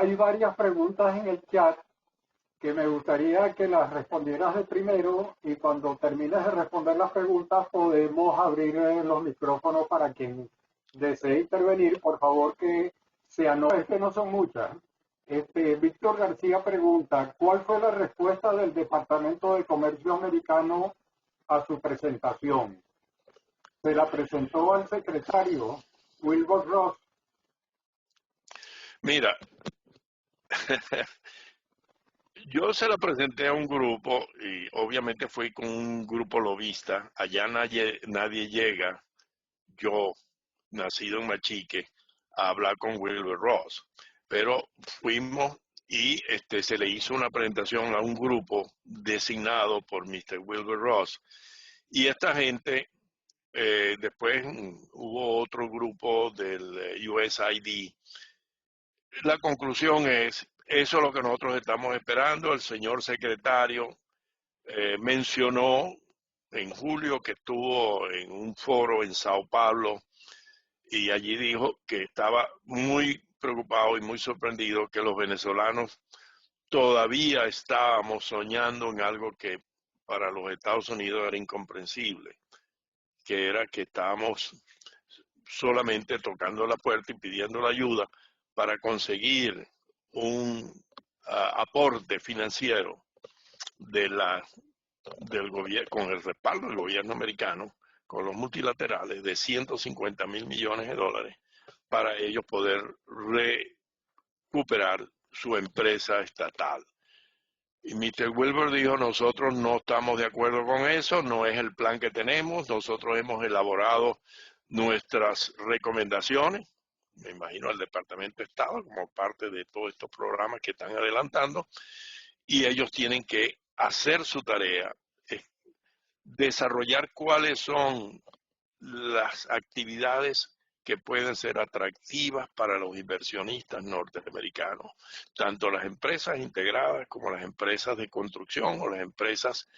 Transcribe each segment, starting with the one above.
Hay varias preguntas en el chat que me gustaría que las respondieras de primero y cuando termines de responder las preguntas podemos abrir los micrófonos para quien desee intervenir. Por favor que se anote, que no son muchas. Víctor García pregunta, ¿cuál fue la respuesta del Departamento de Comercio americano a su presentación? Se la presentó al secretario Wilbur Ross. Mira, yo se la presenté a un grupo y obviamente fui con un grupo lobista. Allá nadie llega, yo, nacido en Machique, a hablar con Wilbur Ross. Pero fuimos y se le hizo una presentación a un grupo designado por Mr. Wilbur Ross. Y esta gente, después hubo otro grupo del USID. La conclusión es, eso es lo que nosotros estamos esperando. El señor secretario mencionó en julio que estuvo en un foro en Sao Paulo y allí dijo que estaba muy preocupado y muy sorprendido que los venezolanos todavía estábamos soñando en algo que para los Estados Unidos era incomprensible, que era que estábamos solamente tocando la puerta y pidiendo la ayuda para conseguir un aporte financiero del gobierno, con el respaldo del gobierno americano, con los multilaterales, de 150 mil millones de dólares para ellos poder recuperar su empresa estatal. Y Mr. Wilbur dijo, nosotros no estamos de acuerdo con eso, no es el plan que tenemos, nosotros hemos elaborado nuestras recomendaciones, me imagino al Departamento de Estado, como parte de todos estos programas que están adelantando, y ellos tienen que hacer su tarea, desarrollar cuáles son las actividades que pueden ser atractivas para los inversionistas norteamericanos, tanto las empresas integradas como las empresas de construcción o las empresas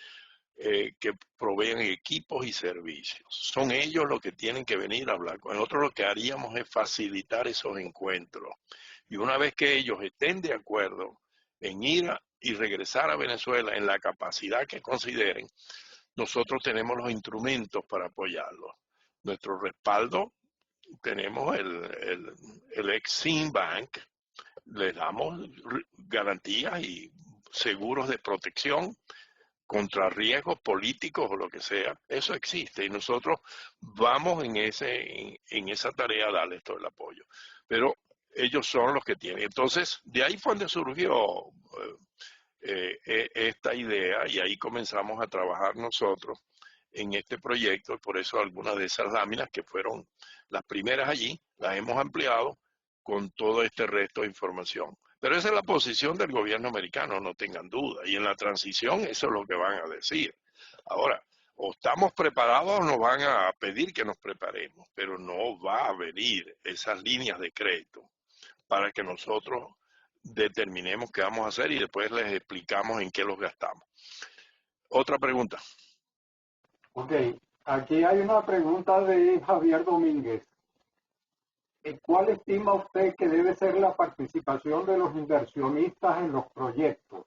que proveen equipos y servicios. Son ellos los que tienen que venir a hablar con nosotros. Lo que haríamos es facilitar esos encuentros. Y una vez que ellos estén de acuerdo en ir y regresar a Venezuela en la capacidad que consideren, nosotros tenemos los instrumentos para apoyarlos. Nuestro respaldo, tenemos el Exim Bank, les damos garantías y seguros de protección contra riesgos políticos o lo que sea. Eso existe y nosotros vamos en esa tarea a darles todo el apoyo. Pero ellos son los que tienen. Entonces, de ahí fue donde surgió esta idea y ahí comenzamos a trabajar nosotros en este proyecto. Por eso algunas de esas láminas que fueron las primeras allí, las hemos ampliado con todo este resto de información. Pero esa es la posición del gobierno americano, no tengan duda. Y en la transición eso es lo que van a decir. Ahora, o estamos preparados o nos van a pedir que nos preparemos, pero no va a venir esas líneas de crédito para que nosotros determinemos qué vamos a hacer y después les explicamos en qué los gastamos. Otra pregunta. Ok, aquí hay una pregunta de Javier Domínguez. ¿Cuál estima usted que debe ser la participación de los inversionistas en los proyectos?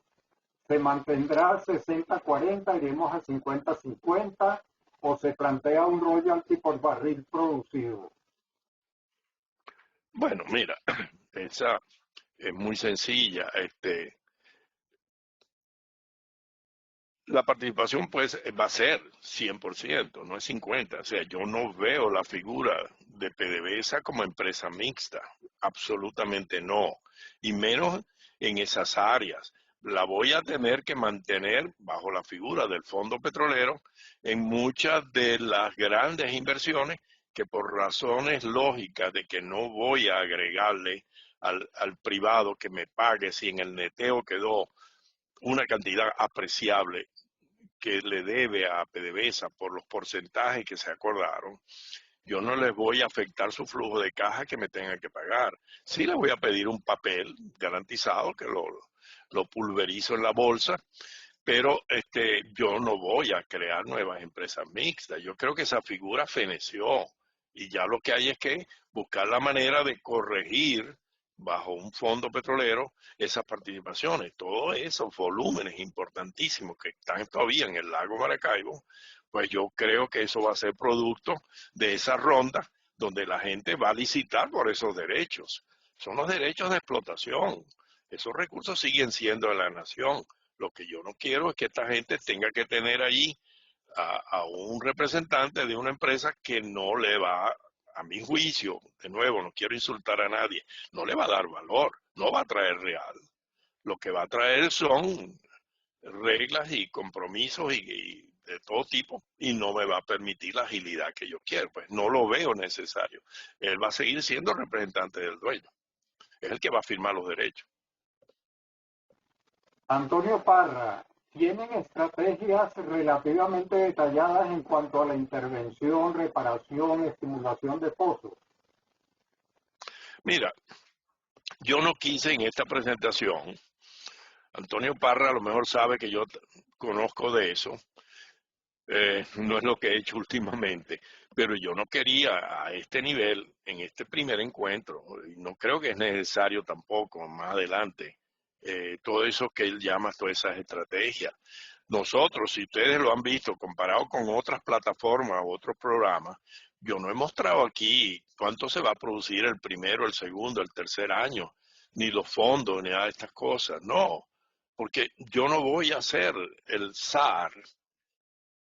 ¿Se mantendrá 60-40, iremos a 50-50 o se plantea un royalty por barril producido? Bueno, mira, esa es muy sencilla. La participación pues va a ser 100%, no es 50%. O sea, yo no veo la figura de PDVSA como empresa mixta, absolutamente no, y menos en esas áreas. La voy a tener que mantener bajo la figura del fondo petrolero en muchas de las grandes inversiones que por razones lógicas de que no voy a agregarle al privado que me pague si en el neteo quedó una cantidad apreciable que le debe a PDVSA por los porcentajes que se acordaron, yo no les voy a afectar su flujo de caja que me tengan que pagar. Sí les voy a pedir un papel garantizado que lo pulverizo en la bolsa, pero yo no voy a crear nuevas empresas mixtas. Yo creo que esa figura feneció y ya lo que hay es que buscar la manera de corregir bajo un fondo petrolero esas participaciones. Todos esos volúmenes importantísimos que están todavía en el lago Maracaibo, pues yo creo que eso va a ser producto de esa ronda donde la gente va a licitar por esos derechos. Son los derechos de explotación. Esos recursos siguen siendo de la nación. Lo que yo no quiero es que esta gente tenga que tener allí a un representante de una empresa que no le va, a mi juicio, de nuevo, no quiero insultar a nadie, no le va a dar valor, no va a traer real. Lo que va a traer son reglas y compromisos y de todo tipo y no me va a permitir la agilidad que yo quiero. Pues no lo veo necesario. Él va a seguir siendo representante del dueño. Es el que va a firmar los derechos. Antonio Parra, ¿tienen estrategias relativamente detalladas en cuanto a la intervención, reparación, estimulación de pozos? Mira, yo no quise en esta presentación, Antonio Parra a lo mejor sabe que yo conozco de eso, no es lo que he hecho últimamente, pero yo no quería a este nivel, en este primer encuentro, y no creo que es necesario tampoco más adelante, todo eso que él llama, todas esas estrategias. Nosotros, si ustedes lo han visto, comparado con otras plataformas o otros programas, yo no he mostrado aquí cuánto se va a producir el primero, el segundo, el tercer año, ni los fondos, ni nada de estas cosas, no, porque yo no voy a ser el SAR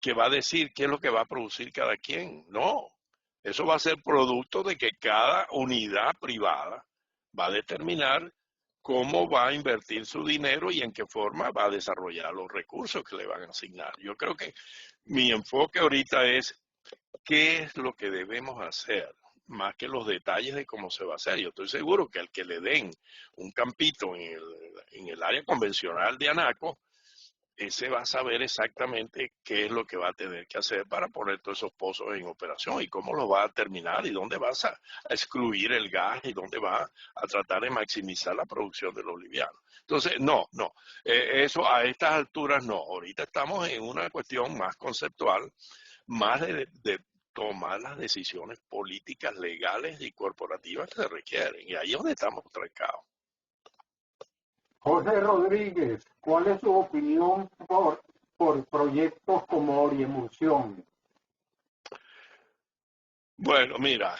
que va a decir qué es lo que va a producir cada quien. No, eso va a ser producto de que cada unidad privada va a determinar cómo va a invertir su dinero y en qué forma va a desarrollar los recursos que le van a asignar. Yo creo que mi enfoque ahorita es qué es lo que debemos hacer, más que los detalles de cómo se va a hacer. Yo estoy seguro que al que le den un campito en el área convencional de Anaco, ese va a saber exactamente qué es lo que va a tener que hacer para poner todos esos pozos en operación y cómo lo va a terminar y dónde vas a excluir el gas y dónde va a tratar de maximizar la producción de los livianos. Entonces, no, eso a estas alturas no. Ahorita estamos en una cuestión más conceptual, más de tomar las decisiones políticas, legales y corporativas que se requieren. Y ahí es donde estamos trancados. Jorge Rodríguez, ¿cuál es su opinión por proyectos como Oriemulsión? Bueno, mira,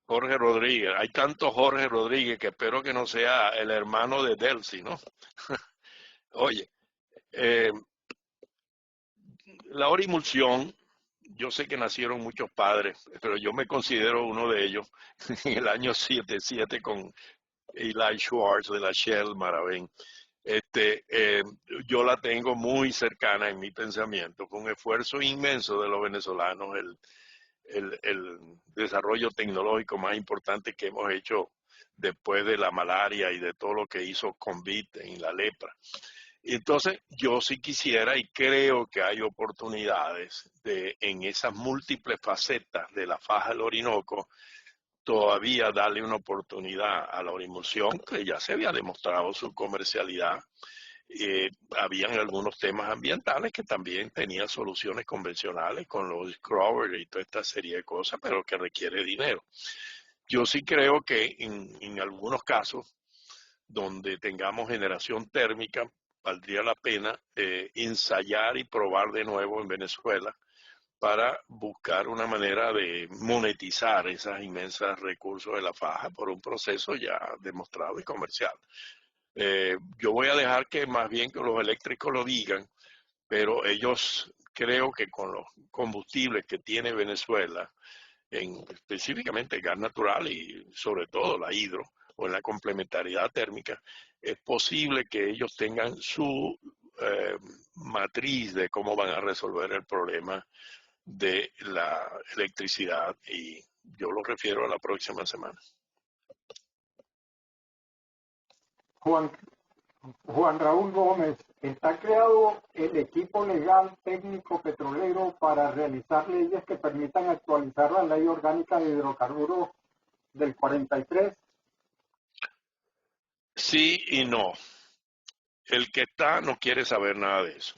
Jorge Rodríguez, hay tanto Jorge Rodríguez que espero que no sea el hermano de Delcy, ¿no? Oye, eh, la Orimulsión, yo sé que nacieron muchos padres, pero yo me considero uno de ellos en el año 77 con Eli Schwartz de la Shell Maravén. Este, yo la tengo muy cercana en mi pensamiento, con un esfuerzo inmenso de los venezolanos, el desarrollo tecnológico más importante que hemos hecho después de la malaria y de todo lo que hizo COVID en la lepra. Entonces, yo sí quisiera y creo que hay oportunidades de, en esas múltiples facetas de la faja del Orinoco, todavía darle una oportunidad a la orimulsión, que ya se había demostrado su comercialidad. Habían algunos temas ambientales que también tenían soluciones convencionales con los scrubbers y toda esta serie de cosas, pero que requiere dinero. Yo sí creo que en algunos casos donde tengamos generación térmica, valdría la pena ensayar y probar de nuevo en Venezuela para buscar una manera de monetizar esos inmensos recursos de la faja por un proceso ya demostrado y comercial. Yo voy a dejar que más bien que los eléctricos lo digan, pero ellos creo que con los combustibles que tiene Venezuela, específicamente el gas natural y sobre todo la hidro o en la complementariedad térmica, es posible que ellos tengan su matriz de cómo van a resolver el problema de la electricidad y yo lo refiero a la próxima semana. Juan, Juan Raúl Gómez, ¿está creado el equipo legal técnico petrolero para realizar leyes que permitan actualizar la ley orgánica de hidrocarburos del 43? Sí y no. El que está no quiere saber nada de eso.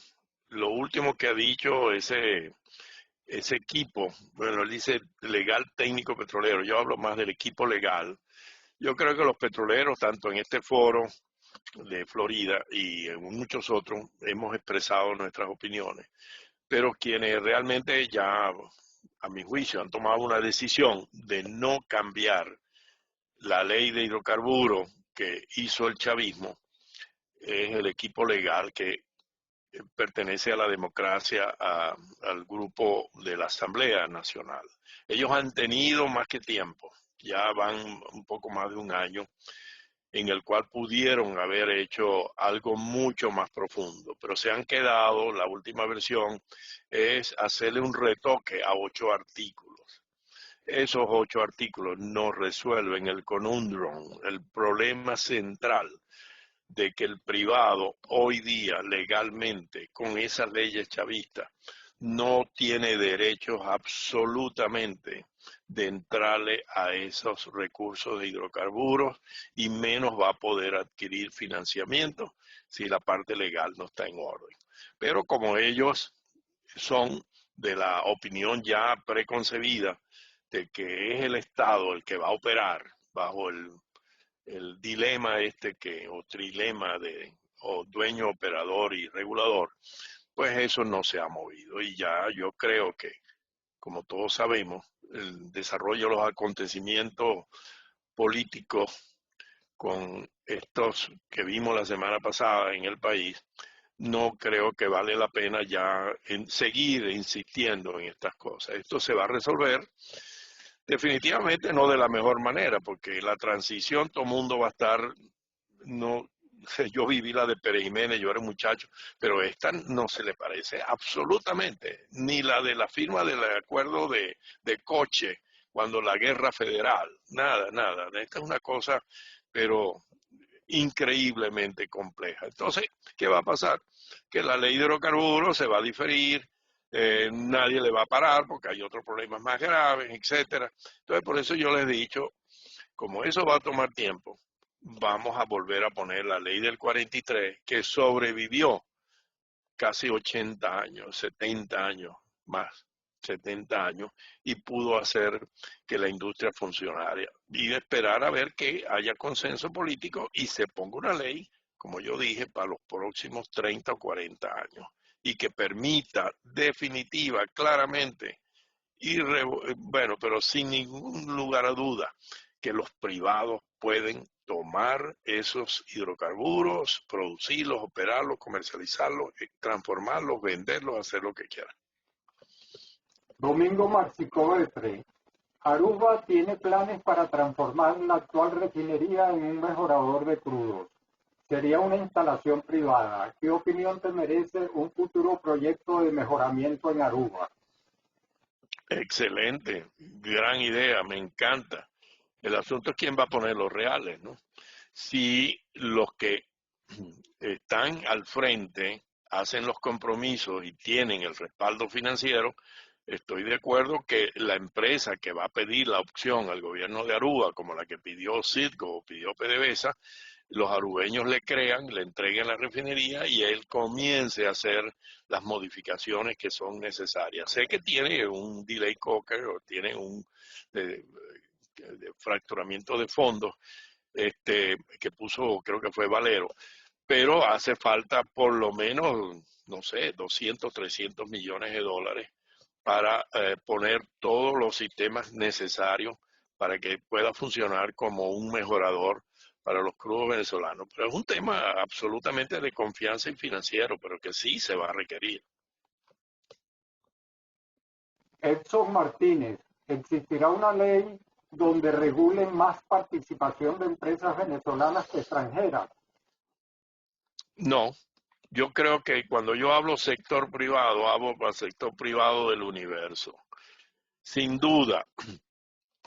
Lo último que ha dicho ese equipo, bueno, él dice legal técnico petrolero, yo hablo más del equipo legal. Yo creo que los petroleros, tanto en este foro de Florida y en muchos otros, hemos expresado nuestras opiniones, pero quienes realmente ya, a mi juicio, han tomado una decisión de no cambiar la ley de hidrocarburos que hizo el chavismo, es el equipo legal que pertenece a la democracia, al grupo de la Asamblea Nacional. Ellos han tenido más que tiempo, ya van un poco más de un año, en el cual pudieron haber hecho algo mucho más profundo, pero se han quedado, la última versión es hacerle un retoque a 8 artículos. Esos 8 artículos no resuelven el conundrum, el problema central de que el privado hoy día legalmente con esas leyes chavistas no tiene derechos absolutamente de entrarle a esos recursos de hidrocarburos y menos va a poder adquirir financiamiento si la parte legal no está en orden. Pero como ellos son de la opinión ya preconcebida de que es el Estado el que va a operar bajo el dilema o trilema de o dueño, operador y regulador, pues eso no se ha movido. Y ya yo creo que, como todos sabemos, el desarrollo de los acontecimientos políticos con estos que vimos la semana pasada en el país, no creo que vale la pena ya seguir insistiendo en estas cosas. Esto se va a resolver definitivamente no de la mejor manera, porque la transición todo el mundo va a estar, no, yo viví la de Pérez Jiménez, yo era un muchacho, pero esta no se le parece absolutamente, ni la de la firma del acuerdo de Coche, cuando la guerra federal, nada, nada, esta es una cosa, pero increíblemente compleja. Entonces, ¿qué va a pasar? Que la ley de hidrocarburos se va a diferir, nadie le va a parar porque hay otros problemas más graves, etcétera. Entonces, por eso yo les he dicho, como eso va a tomar tiempo, vamos a volver a poner la ley del 43 que sobrevivió casi 80 años, 70 años más, 70 años, y pudo hacer que la industria funcionara. Y esperar a ver que haya consenso político y se ponga una ley, como yo dije, para los próximos 30 o 40 años, y que permita definitiva, claramente, bueno, pero sin ningún lugar a duda, que los privados pueden tomar esos hidrocarburos, producirlos, operarlos, comercializarlos, transformarlos, venderlos, hacer lo que quieran. Domingo Marcicoetre, Aruba tiene planes para transformar la actual refinería en un mejorador de crudos. Sería una instalación privada. ¿Qué opinión te merece un futuro proyecto de mejoramiento en Aruba? Excelente, gran idea, me encanta. El asunto es quién va a poner los reales, ¿no? Si los que están al frente hacen los compromisos y tienen el respaldo financiero, estoy de acuerdo que la empresa que va a pedir la opción al gobierno de Aruba, como la que pidió Citgo o pidió PDVSA, los arubeños le crean, le entreguen la refinería y él comience a hacer las modificaciones que son necesarias. Sé que tiene un delay cocker o tiene un de fracturamiento de fondos que puso, creo que fue Valero, pero hace falta por lo menos, no sé, 200, 300 millones de dólares para poner todos los sistemas necesarios para que pueda funcionar como un mejorador para los crudos venezolanos. Pero es un tema absolutamente de confianza y financiero, pero que sí se va a requerir. Edson Martínez, ¿existirá una ley donde regule más participación de empresas venezolanas que extranjeras? No, yo creo que cuando yo hablo sector privado, hablo para el sector privado del universo. Sin duda,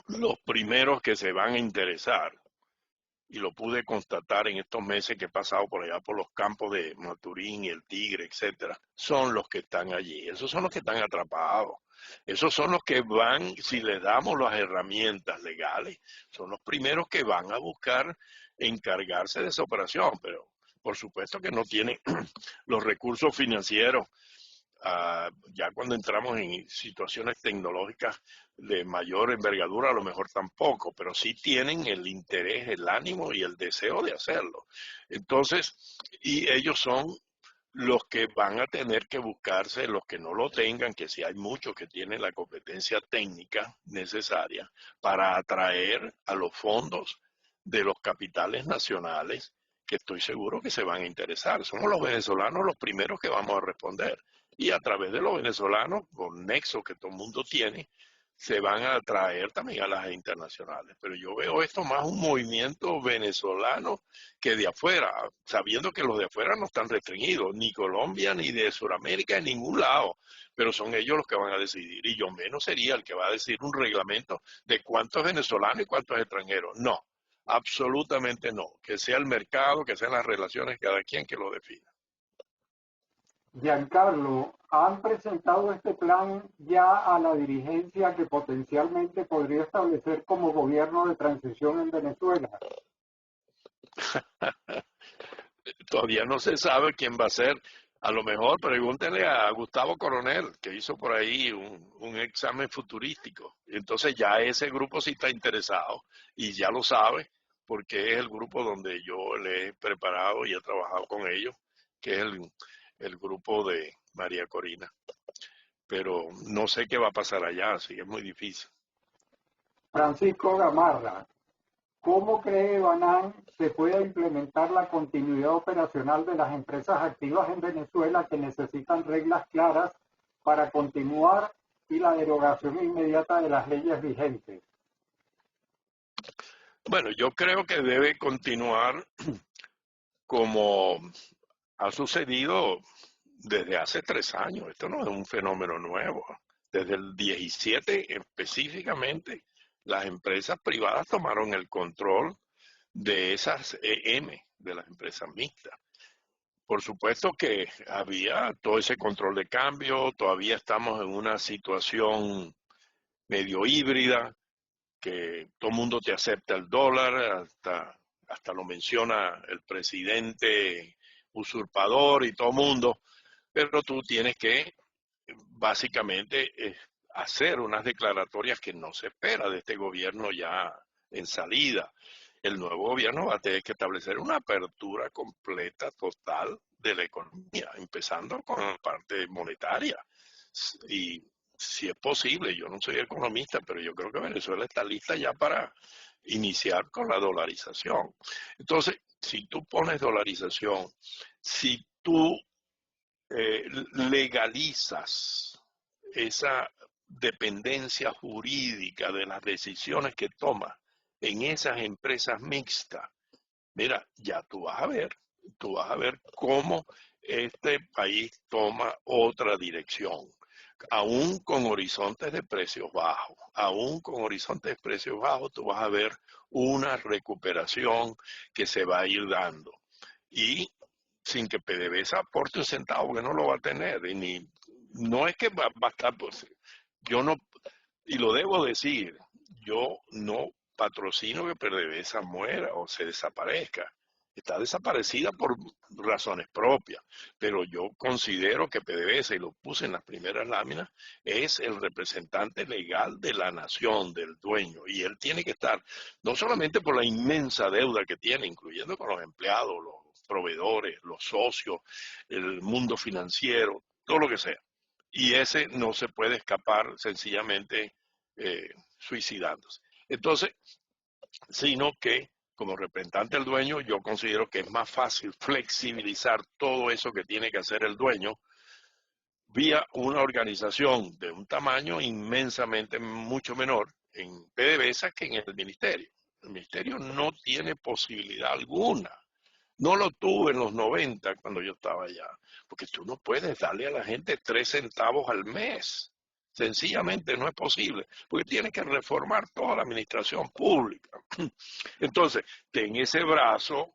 los primeros que se van a interesar, y lo pude constatar en estos meses que he pasado por allá por los campos de Maturín y el Tigre, etcétera, son los que están allí. Esos son los que están atrapados. Esos son los que van, si les damos las herramientas legales, son los primeros que van a buscar encargarse de esa operación, pero por supuesto que no tienen los recursos financieros Ya cuando entramos en situaciones tecnológicas de mayor envergadura, a lo mejor tampoco, pero sí tienen el interés, el ánimo y el deseo de hacerlo. Entonces, y ellos son los que van a tener que buscarse, los que no lo tengan, que sí hay muchos que tienen la competencia técnica necesaria para atraer a los fondos de los capitales nacionales, que estoy seguro que se van a interesar. Somos los venezolanos los primeros que vamos a responder. Y a través de los venezolanos, con nexo que todo el mundo tiene, se van a atraer también a las internacionales. Pero yo veo esto más un movimiento venezolano que de afuera, sabiendo que los de afuera no están restringidos, ni Colombia, ni de Sudamérica, en ningún lado, pero son ellos los que van a decidir, y yo menos sería el que va a decidir un reglamento de cuántos venezolanos y cuántos extranjeros. No, absolutamente no, que sea el mercado, que sean las relaciones, cada quien que lo defina. Giancarlo, ¿han presentado este plan ya a la dirigencia que potencialmente podría establecer como gobierno de transición en Venezuela? Todavía no se sabe quién va a ser. A lo mejor pregúntenle a Gustavo Coronel, que hizo por ahí un examen futurístico. Entonces ya ese grupo sí está interesado y ya lo sabe, porque es el grupo donde yo le he preparado y he trabajado con ellos, que es el grupo de María Corina. Pero no sé qué va a pasar allá, así que es muy difícil. Francisco Gamarra, ¿cómo cree Banan se pueda implementar la continuidad operacional de las empresas activas en Venezuela que necesitan reglas claras para continuar y la derogación inmediata de las leyes vigentes? Bueno, yo creo que debe continuar como ha sucedido desde hace 3 años. Esto no es un fenómeno nuevo. Desde el 17 específicamente, las empresas privadas tomaron el control de esas EM, de las empresas mixtas. Por supuesto que había todo ese control de cambio, todavía estamos en una situación medio híbrida, que todo el mundo te acepta el dólar, hasta lo menciona el presidente usurpador y todo el mundo, pero tú tienes que básicamente hacer unas declaratorias que no se espera de este gobierno ya en salida. El nuevo gobierno va a tener que establecer una apertura completa, total de la economía, empezando con la parte monetaria. Y si es posible, yo no soy economista, pero yo creo que Venezuela está lista ya para iniciar con la dolarización. Entonces, si tú pones dolarización, si tú legalizas esa dependencia jurídica de las decisiones que toma en esas empresas mixtas, mira, ya tú vas a ver cómo este país toma otra dirección, aún con horizontes de precios bajos, aún con horizontes de precios bajos, tú vas a ver una recuperación que se va a ir dando. Y sin que PDVSA aporte un centavo, que no lo va a tener. Y ni, no es que va a estar, pues, yo no, y lo debo decir, yo no patrocino que PDVSA muera o se desaparezca. Está desaparecida por razones propias, pero yo considero que PDVSA, y lo puse en las primeras láminas, es el representante legal de la nación, del dueño, y él tiene que estar, no solamente por la inmensa deuda que tiene, incluyendo con los empleados, los proveedores, los socios, el mundo financiero, todo lo que sea. Y ese no se puede escapar sencillamente suicidándose. Entonces, sino que como representante del dueño, yo considero que es más fácil flexibilizar todo eso que tiene que hacer el dueño vía una organización de un tamaño inmensamente mucho menor en PDVSA que en el ministerio. El ministerio no tiene posibilidad alguna. No lo tuve en los 90 cuando yo estaba allá, porque tú no puedes darle a la gente 3 centavos al mes. Sencillamente no es posible, porque tienes que reformar toda la administración pública. Entonces, ten ese brazo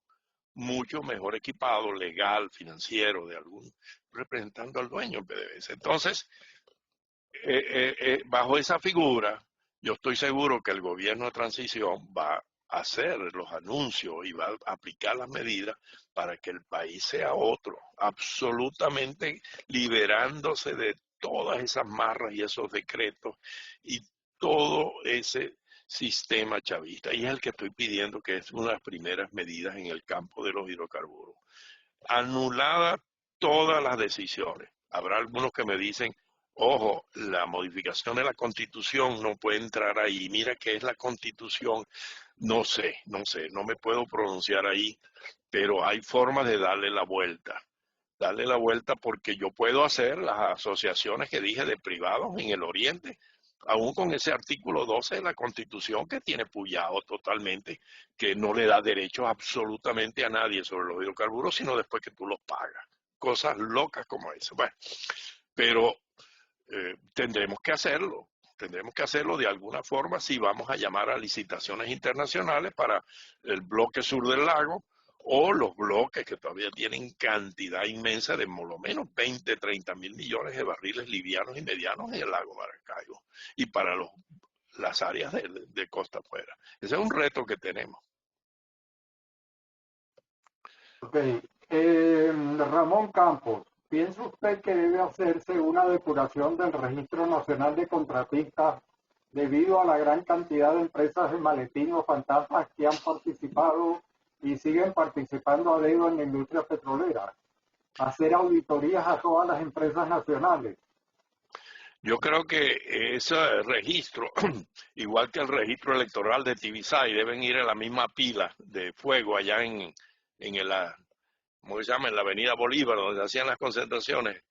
mucho mejor equipado, legal, financiero, de algún representando al dueño en PDVSA. Entonces, bajo esa figura, yo estoy seguro que el gobierno de transición va hacer los anuncios y va a aplicar las medidas para que el país sea otro, absolutamente liberándose de todas esas marras y esos decretos y todo ese sistema chavista. Y es el que estoy pidiendo, que es una de las primeras medidas en el campo de los hidrocarburos. Anuladas todas las decisiones. Habrá algunos que me dicen, ojo, la modificación de la Constitución no puede entrar ahí. Mira qué es la Constitución. No sé, no me puedo pronunciar ahí, pero hay formas de darle la vuelta. Darle la vuelta porque yo puedo hacer las asociaciones que dije de privados en el Oriente, aún con ese artículo 12 de la Constitución que tiene puyado totalmente, que no le da derechos absolutamente a nadie sobre los hidrocarburos, sino después que tú los pagas. Cosas locas como esa. Bueno, pero tendremos que hacerlo. Tendremos que hacerlo de alguna forma si vamos a llamar a licitaciones internacionales para el bloque sur del lago o los bloques que todavía tienen cantidad inmensa de por lo menos 20, 30 mil millones de barriles livianos y medianos en el lago Maracaibo y para las áreas de costa afuera. Ese es un reto que tenemos. Ok. Ramón Campos, ¿piensa usted que debe hacerse una depuración del Registro Nacional de Contratistas debido a la gran cantidad de empresas de maletín o fantasmas que han participado y siguen participando a dedo en la industria petrolera? Hacer auditorías a todas las empresas nacionales. Yo creo que ese registro, igual que el registro electoral de Tibisay, deben ir a la misma pila de fuego allá en el, ¿cómo se llama? En la avenida Bolívar, donde hacían las concentraciones.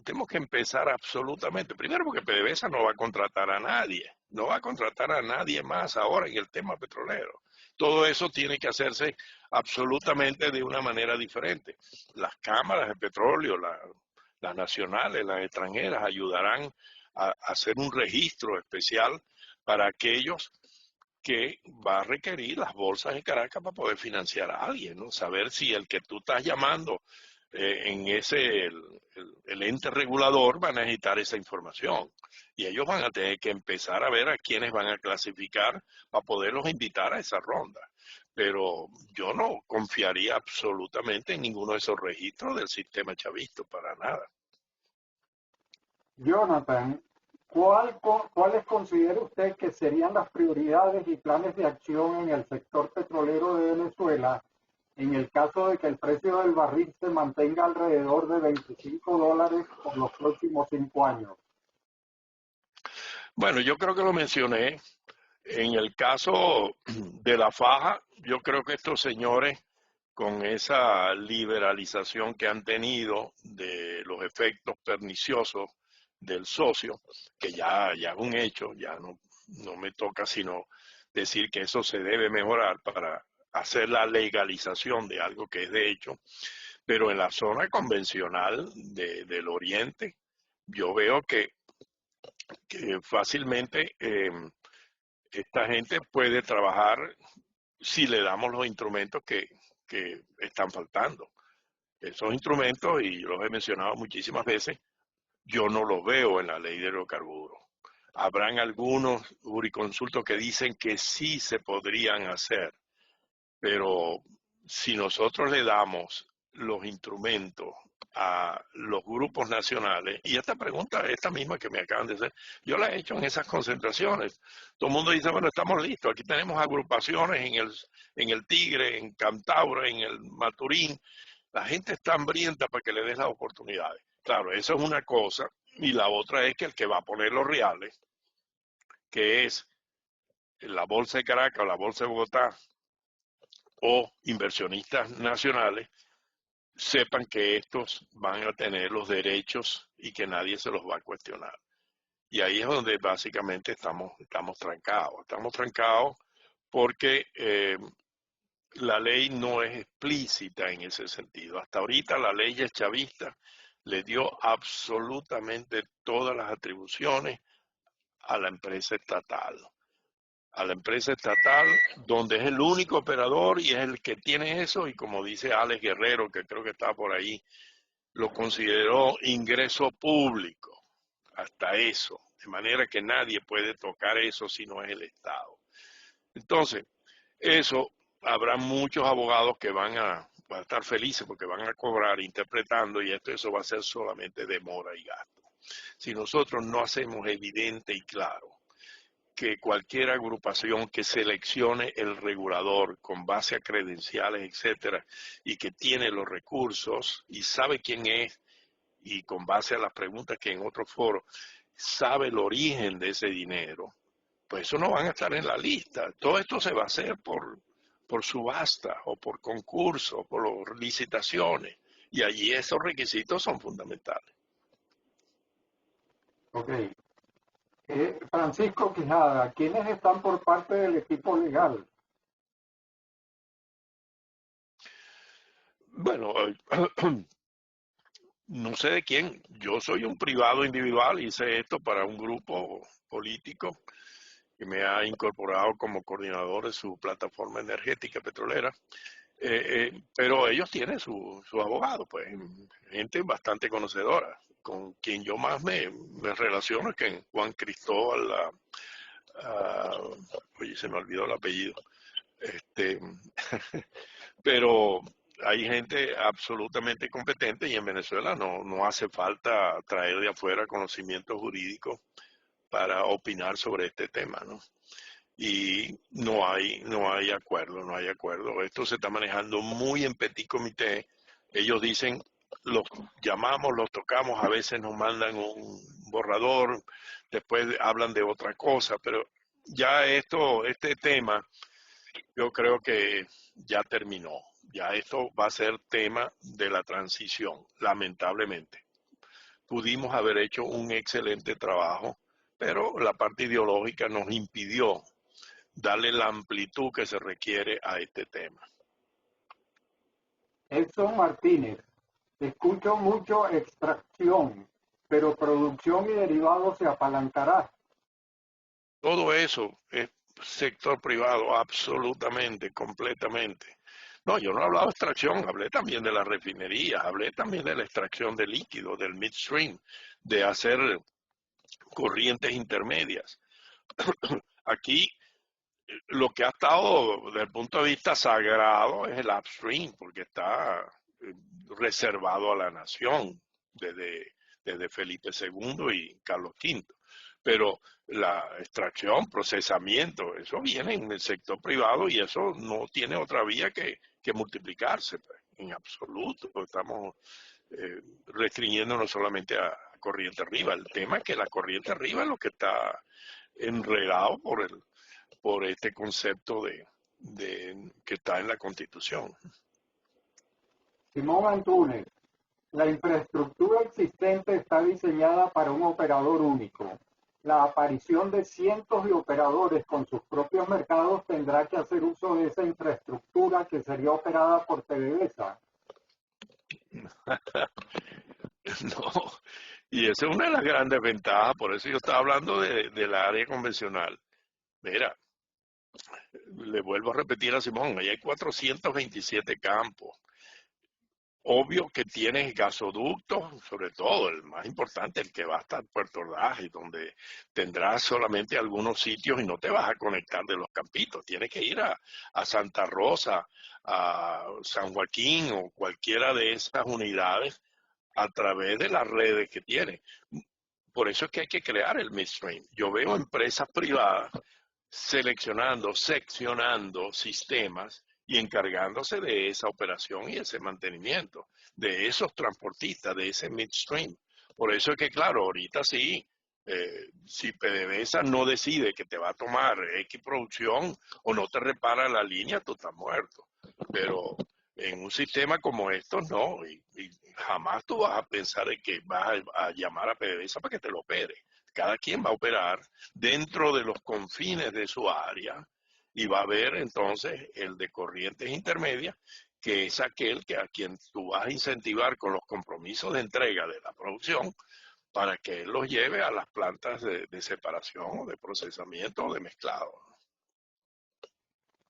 Tenemos que empezar absolutamente, primero porque PDVSA no va a contratar a nadie, no va a contratar a nadie más ahora en el tema petrolero. Todo eso tiene que hacerse absolutamente de una manera diferente. Las cámaras de petróleo, las nacionales, las extranjeras, ayudarán a hacer un registro especial para aquellos que va a requerir las bolsas de Caracas para poder financiar a alguien, ¿no? Saber si el que tú estás llamando en ese, el ente regulador va a necesitar esa información. Y ellos van a tener que empezar a ver a quiénes van a clasificar para poderlos invitar a esa ronda. Pero yo no confiaría absolutamente en ninguno de esos registros del sistema chavista, para nada. Jonathan, ¿cuáles considera usted que serían las prioridades y planes de acción en el sector petrolero de Venezuela en el caso de que el precio del barril se mantenga alrededor de $25 por los próximos 5 años? Bueno, yo creo que lo mencioné. En el caso de la faja, yo creo que estos señores, con esa liberalización que han tenido de los efectos perniciosos del socio, que ya es un hecho, ya no me toca sino decir que eso se debe mejorar para hacer la legalización de algo que es de hecho, pero en la zona convencional del Oriente, yo veo que fácilmente esta gente puede trabajar si le damos los instrumentos que están faltando. Esos instrumentos, y yo los he mencionado muchísimas veces, yo no los veo en la ley de hidrocarburos. Habrán algunos juriconsultos que dicen que sí se podrían hacer, pero si nosotros le damos los instrumentos a los grupos nacionales, y esta pregunta, esta misma que me acaban de hacer, yo la he hecho en esas concentraciones. Todo el mundo dice, bueno, estamos listos, aquí tenemos agrupaciones en el Tigre, en Cantabria, en el Maturín. La gente está hambrienta para que le des las oportunidades. Claro, eso es una cosa, y la otra es que el que va a poner los reales, que es la Bolsa de Caracas o la Bolsa de Bogotá, o inversionistas nacionales, sepan que estos van a tener los derechos y que nadie se los va a cuestionar. Y ahí es donde básicamente estamos trancados. Estamos trancados porque la ley no es explícita en ese sentido. Hasta ahorita la ley es chavista, le dio absolutamente todas las atribuciones a la empresa estatal. A la empresa estatal, donde es el único operador y es el que tiene eso, y como dice Alex Guerrero, que creo que está por ahí, lo consideró ingreso público, hasta eso, de manera que nadie puede tocar eso si no es el Estado. Entonces, Eso habrá muchos abogados que van a estar felices porque van a cobrar interpretando y eso va a ser solamente demora y gasto. Si nosotros no hacemos evidente y claro que cualquier agrupación que seleccione el regulador con base a credenciales, etcétera, y que tiene los recursos y sabe quién es y con base a las preguntas que en otros foros sabe el origen de ese dinero, pues eso no van a estar en la lista. Todo esto se va a hacer por subasta o por concurso, o por licitaciones. Y allí esos requisitos son fundamentales. Ok. Francisco Quijada, ¿quiénes están por parte del equipo legal? Bueno, no sé de quién. Yo soy un privado individual, hice esto para un grupo político que me ha incorporado como coordinador de su plataforma energética petrolera. Pero ellos tienen su abogado, pues, gente bastante conocedora. Con quien yo más me relaciono es que Juan Cristóbal, oye, se me olvidó el apellido, este, pero hay gente absolutamente competente y en Venezuela no hace falta traer de afuera conocimiento jurídico para opinar sobre este tema, ¿no? Y no hay acuerdo, no hay acuerdo. Esto se está manejando muy en petit comité. Ellos dicen, los llamamos, los tocamos, a veces nos mandan un borrador, después hablan de otra cosa, pero ya este tema, yo creo que ya terminó. Ya esto va a ser tema de la transición, lamentablemente. Pudimos haber hecho un excelente trabajo, pero la parte ideológica nos impidió darle la amplitud que se requiere a este tema. Edson Martínez, escucho mucho extracción, pero producción y derivados se apalancará. Todo eso es sector privado, absolutamente, completamente. No, yo no hablaba de extracción, hablé también de la refinería, hablé también de la extracción de líquido, del midstream, de hacer corrientes intermedias. Aquí lo que ha estado desde el punto de vista sagrado es el upstream, porque está reservado a la nación desde Felipe II y Carlos V. Pero la extracción, procesamiento, eso viene en el sector privado y eso no tiene otra vía que multiplicarse, pues, en absoluto. Estamos restringiéndonos solamente a corriente arriba. El tema es que la corriente arriba es lo que está enredado por este concepto que está en la Constitución. Simón Antúnez, la infraestructura existente está diseñada para un operador único. La aparición de cientos de operadores con sus propios mercados tendrá que hacer uso de esa infraestructura que sería operada por PDVSA. No, y esa es una de las grandes ventajas, por eso yo estaba hablando del área convencional. Mira, le vuelvo a repetir a Simón, ahí hay 427 campos. Obvio que tienes gasoductos, sobre todo el más importante, el que va hasta Puerto Ordaz, y donde tendrás solamente algunos sitios y no te vas a conectar de los campitos. Tienes que ir a Santa Rosa, a San Joaquín o cualquiera de esas unidades a través de las redes que tiene. Por eso es que hay que crear el midstream. Yo veo empresas privadas seleccionando, seccionando sistemas y encargándose de esa operación y ese mantenimiento, de esos transportistas, de ese midstream. Por eso es que, claro, ahorita sí, si PDVSA no decide que te va a tomar X producción o no te repara la línea, tú estás muerto. Pero en un sistema como estos, no, y jamás tú vas a pensar en que vas a llamar a PDVSA para que te lo opere. Cada quien va a operar dentro de los confines de su área y va a haber entonces el de corrientes intermedias, que es aquel que a quien tú vas a incentivar con los compromisos de entrega de la producción para que él los lleve a las plantas de separación o de procesamiento o de mezclado.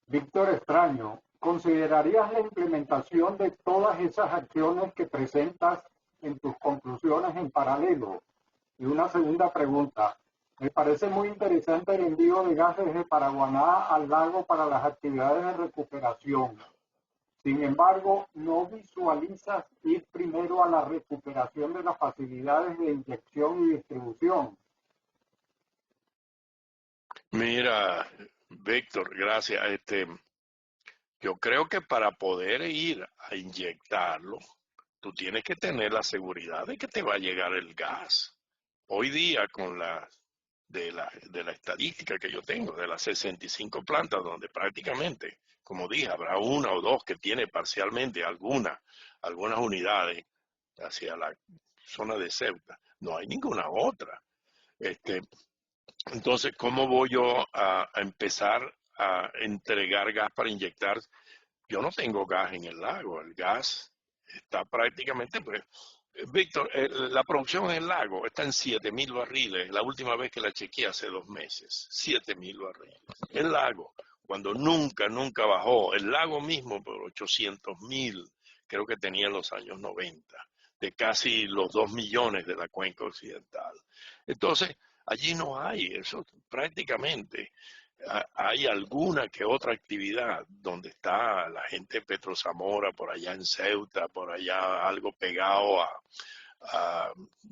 Víctor Extraño, ¿considerarías la implementación de todas esas acciones que presentas en tus conclusiones en paralelo? Y una segunda pregunta, Me parece muy interesante el envío de gas desde Paraguaná al lago para las actividades de recuperación. Sin embargo, no visualizas ir primero a la recuperación de las facilidades de inyección y distribución. Mira, Víctor, gracias. Yo creo que para poder ir a inyectarlo, tú tienes que tener la seguridad de que te va a llegar el gas. Hoy día, con de la estadística que yo tengo, de las 65 plantas, donde prácticamente, como dije, habrá una o dos que tiene parcialmente algunas unidades hacia la zona de Ceuta. No hay ninguna otra. Este, entonces, ¿cómo voy yo a empezar a entregar gas para inyectar? Yo no tengo gas en el lago, el gas está prácticamente, pues, Víctor, la producción en el lago está en 7.000 barriles, la última vez que la chequeé hace 2 meses, 7.000 barriles. El lago, cuando nunca bajó, el lago mismo por 800.000, creo que tenía en los años 90, de casi los 2 millones de la cuenca occidental. Entonces, allí no hay eso prácticamente. Hay alguna que otra actividad donde está la gente de Petro Zamora, por allá en Ceuta, por allá algo pegado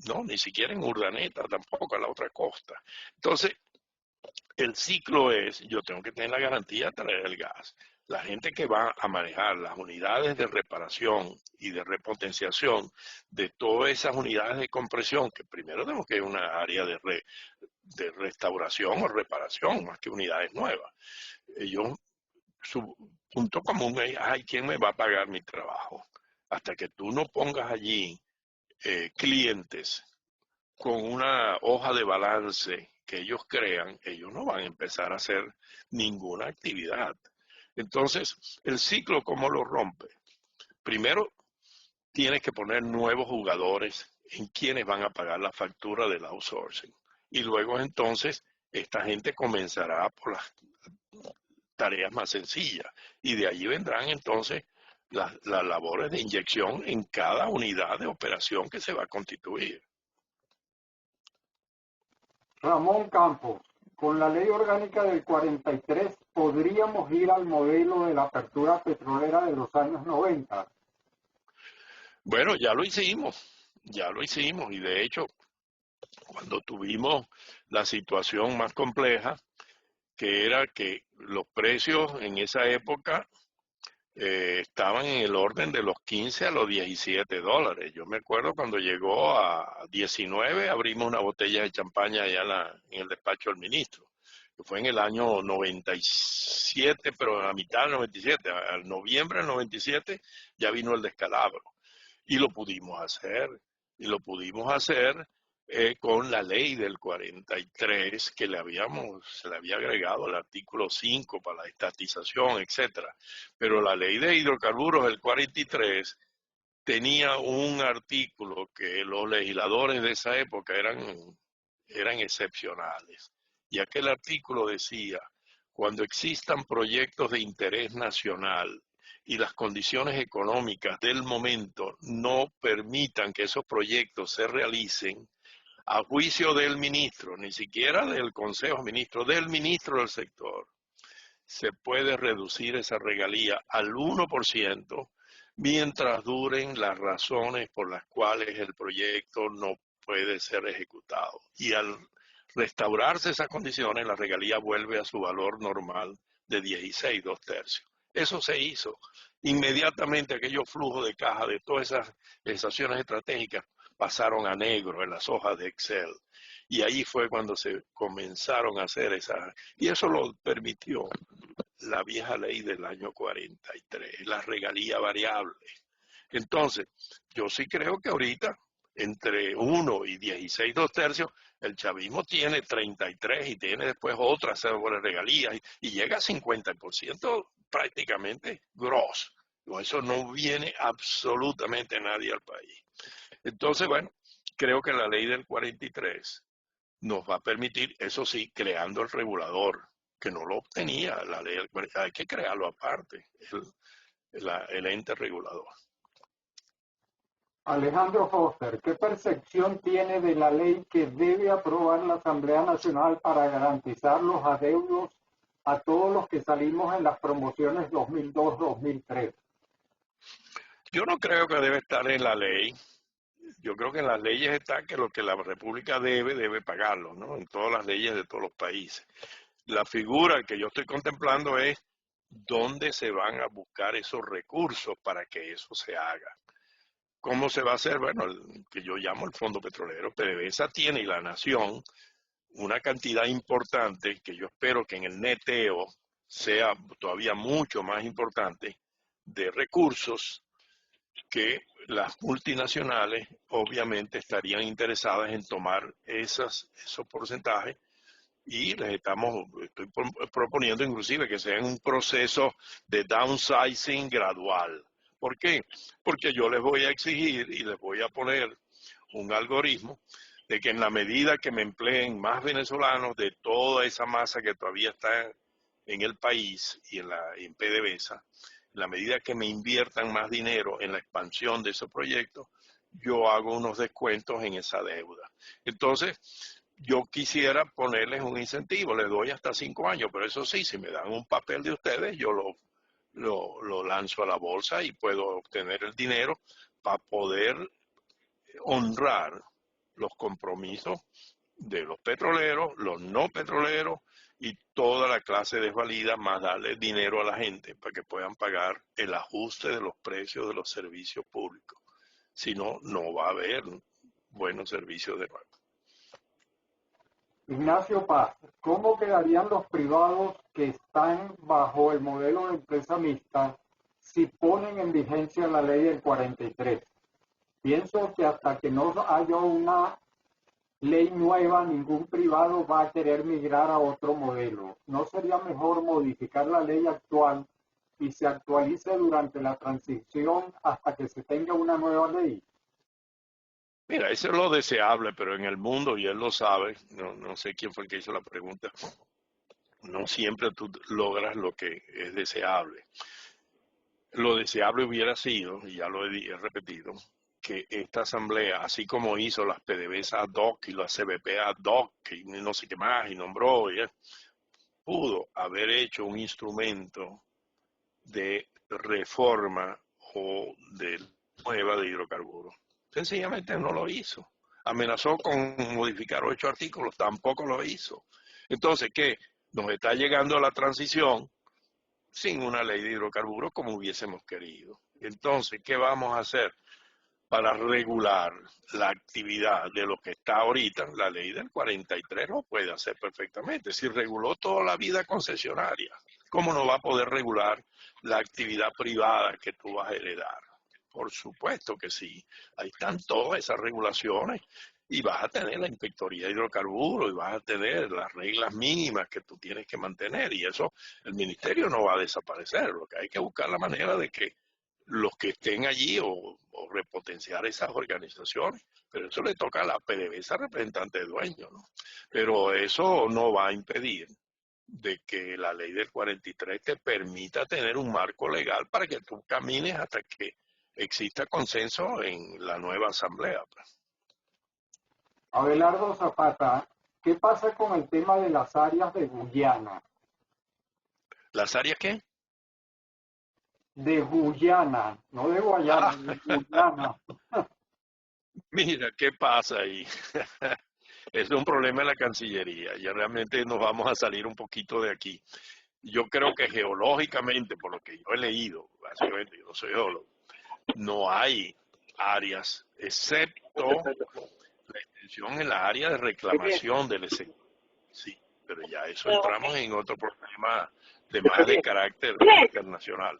no, ni siquiera en Urdaneta, tampoco a la otra costa. Entonces, el ciclo es, yo tengo que tener la garantía de traer el gas. La gente que va a manejar las unidades de reparación y de repotenciación de todas esas unidades de compresión, que primero tenemos que ir a una área de restauración o reparación, más que unidades nuevas. Ellos, su punto común es, ay, ¿quién me va a pagar mi trabajo? Hasta que tú no pongas allí clientes con una hoja de balance que ellos crean, ellos no van a empezar a hacer ninguna actividad. Entonces, el ciclo, ¿cómo lo rompe? Primero, tienes que poner nuevos jugadores en quienes van a pagar la factura del outsourcing. Y luego entonces, esta gente comenzará por las tareas más sencillas. Y de allí vendrán entonces las labores de inyección en cada unidad de operación que se va a constituir. Ramón Campos, con la ley orgánica del 43 podríamos ir al modelo de la apertura petrolera de los años 90. Bueno, ya lo hicimos y de hecho, cuando tuvimos la situación más compleja, que era que los precios en esa época estaban en el orden de los 15 a los 17 dólares. Yo me acuerdo cuando llegó a 19, abrimos una botella de champaña allá en el despacho del ministro, que fue en el año 97, pero a mitad del 97, al noviembre del 97 ya vino el descalabro. Y lo pudimos hacer, y lo pudimos hacer con la ley del 43 que se le había agregado el artículo 5 para la estatización, etcétera. Pero la ley de hidrocarburos del 43 tenía un artículo que los legisladores de esa época eran excepcionales. Y aquel artículo decía, cuando existan proyectos de interés nacional y las condiciones económicas del momento no permitan que esos proyectos se realicen, a juicio del ministro, ni siquiera del Consejo de Ministros, del ministro del sector, se puede reducir esa regalía al 1% mientras duren las razones por las cuales el proyecto no puede ser ejecutado. Y al restaurarse esas condiciones, la regalía vuelve a su valor normal de 16 2/3. Eso se hizo. Inmediatamente aquellos flujos de caja de todas esas estaciones estratégicas pasaron a negro en las hojas de Excel. Y ahí fue cuando se comenzaron a hacer esas... Y eso lo permitió la vieja ley del año 43, la regalía variable. Entonces, yo sí creo que ahorita, entre 1 y 16 2/3, el chavismo tiene 33 y tiene después otras sobre regalías y llega a 50% prácticamente gross. Eso no viene absolutamente nadie al país. Entonces, bueno, creo que la ley del 43 nos va a permitir, eso sí, creando el regulador, que no lo obtenía la ley, hay que crearlo aparte, el ente regulador. Alejandro Foster, ¿qué percepción tiene de la ley que debe aprobar la Asamblea Nacional para garantizar los adeudos a todos los que salimos en las promociones 2002-2003? Yo no creo que debe estar en la ley. Yo creo que en las leyes está que lo que la República debe pagarlo, ¿no? En todas las leyes de todos los países. La figura que yo estoy contemplando es dónde se van a buscar esos recursos para que eso se haga. ¿Cómo se va a hacer? Bueno, el que yo llamo el Fondo Petrolero. PDVSA tiene y la Nación una cantidad importante que yo espero que en el neteo sea todavía mucho más importante de recursos que las multinacionales obviamente estarían interesadas en tomar esos porcentajes y estoy proponiendo inclusive que sea un proceso de downsizing gradual. ¿Por qué? Porque yo les voy a exigir y les voy a poner un algoritmo de que en la medida que me empleen más venezolanos de toda esa masa que todavía está en el país y en PDVSA, en la medida que me inviertan más dinero en la expansión de esos proyectos, yo hago unos descuentos en esa deuda. Entonces, yo quisiera ponerles un incentivo, les doy hasta 5 años, pero eso sí, si me dan un papel de ustedes, yo lo lanzo a la bolsa y puedo obtener el dinero para poder honrar los compromisos de los petroleros, los no petroleros y toda la clase desvalida, más darle dinero a la gente para que puedan pagar el ajuste de los precios de los servicios públicos. Si no, no va a haber buenos servicios de nuevo. Ignacio Paz, ¿cómo quedarían los privados que están bajo el modelo de empresa mixta si ponen en vigencia la ley del 43? Pienso que hasta que no haya una ley nueva, ningún privado va a querer migrar a otro modelo. ¿No sería mejor modificar la ley actual y se actualice durante la transición hasta que se tenga una nueva ley? Mira, eso es lo deseable, pero en el mundo, y él lo sabe, no sé quién fue el que hizo la pregunta, no siempre tú logras lo que es deseable. Lo deseable hubiera sido, y ya lo he repetido, que esta asamblea, así como hizo las PDVSA ad hoc y las CBP ad hoc y no sé qué más, y nombró, pudo haber hecho un instrumento de reforma o de nueva de hidrocarburos. Sencillamente no lo hizo. Amenazó con modificar 8 artículos, tampoco lo hizo. Entonces, ¿qué? Nos está llegando a la transición sin una ley de hidrocarburos como hubiésemos querido. Entonces, ¿qué vamos a hacer para regular la actividad de lo que está ahorita? La ley del 43 lo puede hacer perfectamente. Si reguló toda la vida concesionaria, ¿cómo no va a poder regular la actividad privada que tú vas a heredar? Por supuesto que sí. Ahí están todas esas regulaciones y vas a tener la inspectoría de hidrocarburos y vas a tener las reglas mínimas que tú tienes que mantener y eso el ministerio no va a desaparecer. Lo que hay que buscar la manera de que los que estén allí o repotenciar esas organizaciones, pero eso le toca a la PDVSA representante de dueño, ¿no? Pero eso no va a impedir de que la ley del 43 te permita tener un marco legal para que tú camines hasta que exista consenso en la nueva asamblea. Abelardo Zapata, ¿qué pasa con el tema de las áreas de Guyana? ¿Las áreas qué? De Guyana, no de Guayana, de Guyana. Mira, ¿qué pasa ahí? Es un problema en la Cancillería. Ya realmente nos vamos a salir un poquito de aquí. Yo creo que geológicamente, por lo que yo he leído, básicamente yo no soy geólogo, no hay áreas, excepto la extensión en la área de reclamación del sector. Sí, pero ya eso entramos en otro problema de más de carácter internacional.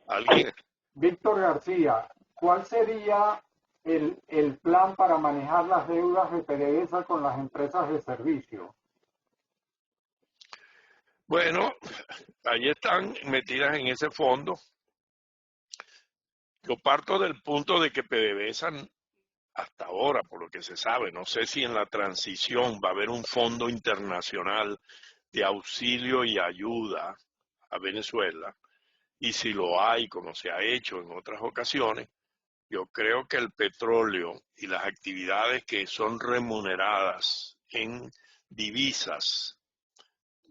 ¿Alguien? Víctor García, ¿cuál sería el plan para manejar las deudas de PDVSA con las empresas de servicio? Bueno, ahí están metidas en ese fondo. Yo parto del punto de que PDVSA hasta ahora, por lo que se sabe, no sé si en la transición va a haber un fondo internacional de auxilio y ayuda a Venezuela, y si lo hay, como se ha hecho en otras ocasiones, Yo creo que el petróleo y las actividades que son remuneradas en divisas